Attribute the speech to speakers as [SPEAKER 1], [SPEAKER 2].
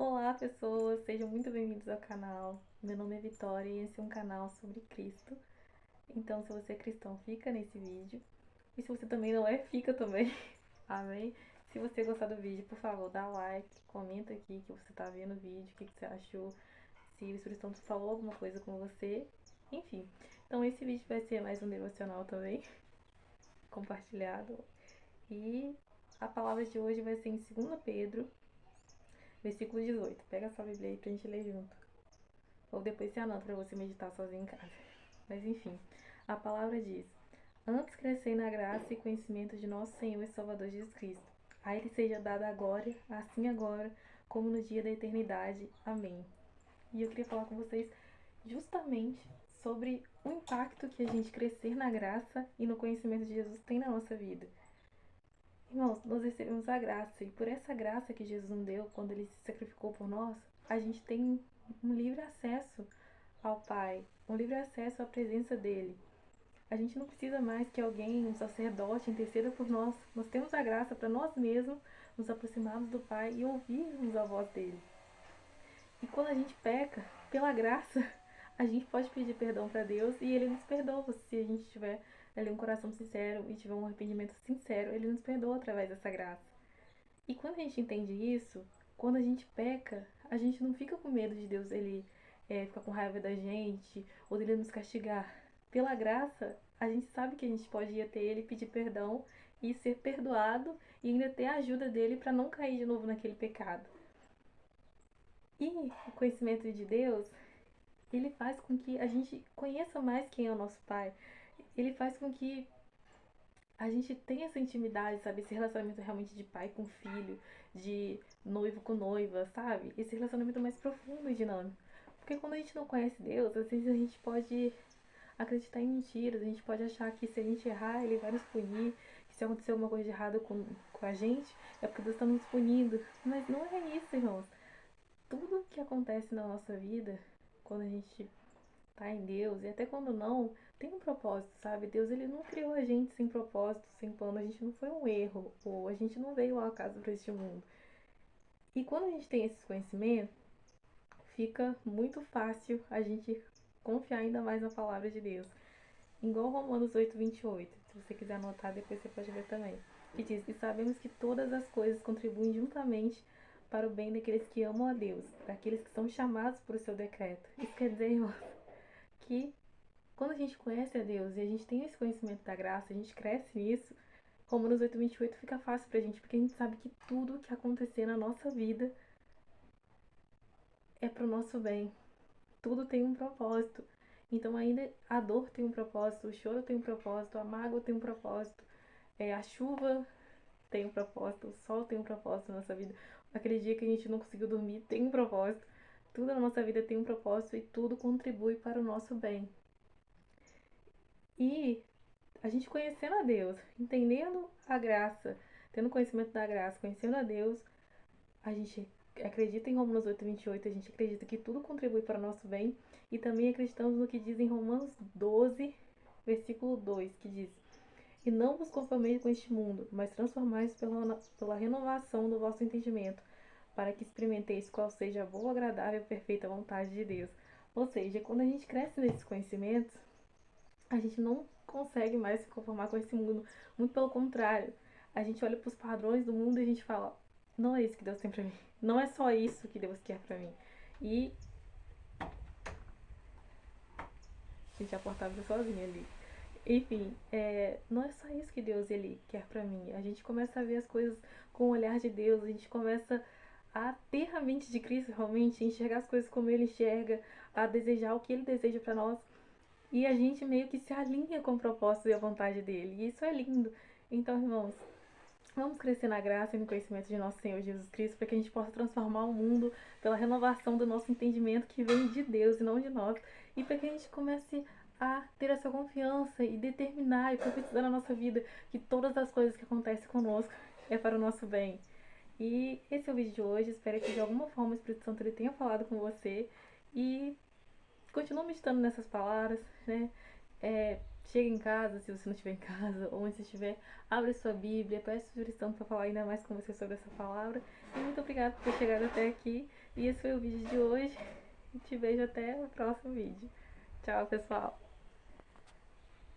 [SPEAKER 1] Olá, pessoas, sejam muito bem-vindos ao canal. Meu nome é Vitória e esse é um canal sobre Cristo. Então, se você é cristão, fica nesse vídeo. E se você também não é, fica também. Amém? Se você gostar do vídeo, por favor, dá like, comenta aqui que você tá vendo o vídeo, o que você achou, se o Espírito Santo falou alguma coisa com você. Enfim, então esse vídeo vai ser mais um devocional também, compartilhado. E a palavra de hoje vai ser em 2 Pedro, versículo 18. Pega essa Bíblia aí pra gente ler junto. Ou depois você anota para você meditar sozinho em casa. Mas enfim, a palavra diz: Antes crescei na graça e conhecimento de nosso Senhor e Salvador Jesus Cristo. A Ele seja dada a glória, assim agora, como no dia da eternidade. Amém. E eu queria falar com vocês justamente sobre o impacto que a gente crescer na graça e no conhecimento de Jesus tem na nossa vida. Irmãos, nós recebemos a graça, e por essa graça que Jesus nos deu, quando Ele se sacrificou por nós, a gente tem um livre acesso ao Pai, um livre acesso à presença dele. A gente não precisa mais que alguém, um sacerdote, interceda por nós. Nós temos a graça para nós mesmos nos aproximarmos do Pai e ouvirmos a voz dele. E quando a gente peca, pela graça, a gente pode pedir perdão para Deus e ele nos perdoa. Se a gente tiver ali um coração sincero e tiver um arrependimento sincero, ele nos perdoa através dessa graça. E quando a gente entende isso, quando a gente peca, a gente não fica com medo de Deus ele ficar com raiva da gente ou dele nos castigar. Pela graça, a gente sabe que a gente pode ir até ele, pedir perdão e ser perdoado e ainda ter a ajuda dele para não cair de novo naquele pecado. E o conhecimento de Deus, ele faz com que a gente conheça mais quem é o nosso Pai. Ele faz com que a gente tenha essa intimidade, sabe? Esse relacionamento realmente de pai com filho, de noivo com noiva, sabe? Esse relacionamento mais profundo e dinâmico. Porque quando a gente não conhece Deus, às vezes a gente pode acreditar em mentiras, a gente pode achar que se a gente errar, ele vai nos punir, que se acontecer alguma coisa de errado com a gente, é porque Deus está nos punindo. Mas não é isso, irmãos. Tudo que acontece na nossa vida, quando a gente tá em Deus, e até quando não, tem um propósito, sabe? Deus ele não criou a gente sem propósito, sem plano, a gente não foi um erro, ou a gente não veio ao acaso para este mundo. E quando a gente tem esses conhecimentos, fica muito fácil a gente confiar ainda mais na palavra de Deus. Igual Romanos 8:28, se você quiser anotar, depois você pode ver também. Que diz: E sabemos que todas as coisas contribuem juntamente para o bem daqueles que amam a Deus, daqueles que são chamados por seu decreto. Isso quer dizer, irmão, que quando a gente conhece a Deus e a gente tem esse conhecimento da graça, a gente cresce nisso, Romanos 8:28 fica fácil pra gente, porque a gente sabe que tudo que acontecer na nossa vida é pro nosso bem. Tudo tem um propósito. Então ainda a dor tem um propósito, o choro tem um propósito, a mágoa tem um propósito, a chuva tem um propósito, o sol tem um propósito na nossa vida. Aquele dia que a gente não conseguiu dormir tem um propósito. Tudo na nossa vida tem um propósito e tudo contribui para o nosso bem. E a gente conhecendo a Deus, entendendo a graça, tendo conhecimento da graça, conhecendo a Deus, a gente acredita em Romanos 8:28, a gente acredita que tudo contribui para o nosso bem e também acreditamos no que diz em Romanos 12, versículo 2, que diz: E não vos conformeis com este mundo, mas transformais pela renovação do vosso entendimento, para que experimenteis qual seja a boa, agradável e perfeita vontade de Deus. Ou seja, quando a gente cresce nesses conhecimentos, a gente não consegue mais se conformar com esse mundo. Muito pelo contrário. A gente olha para os padrões do mundo e a gente fala: não é isso que Deus tem para mim. Não é só isso que Deus quer para mim. E a gente, a porta abre sozinha ali. Enfim, não é só isso que Deus ele quer para mim. A gente começa a ver as coisas com o olhar de Deus. A gente começa a ter a mente de Cristo realmente, a enxergar as coisas como Ele enxerga, a desejar o que Ele deseja para nós. E a gente meio que se alinha com o propósito e a vontade dele. E isso é lindo. Então, irmãos, vamos crescer na graça e no conhecimento de nosso Senhor Jesus Cristo para que a gente possa transformar o mundo pela renovação do nosso entendimento que vem de Deus e não de nós. E para que a gente comece a ter essa confiança e determinar e profetizar na nossa vida que todas as coisas que acontecem conosco é para o nosso bem. E esse é o vídeo de hoje. Espero que de alguma forma o Espírito Santo ele tenha falado com você. E continua meditando nessas palavras, né? chega em casa, se você não estiver em casa, ou onde você estiver, abre sua Bíblia, peça o Cristão para falar ainda mais com você sobre essa palavra. E muito obrigada por ter chegado até aqui. E esse foi o vídeo de hoje. E te vejo até o próximo vídeo. Tchau, pessoal!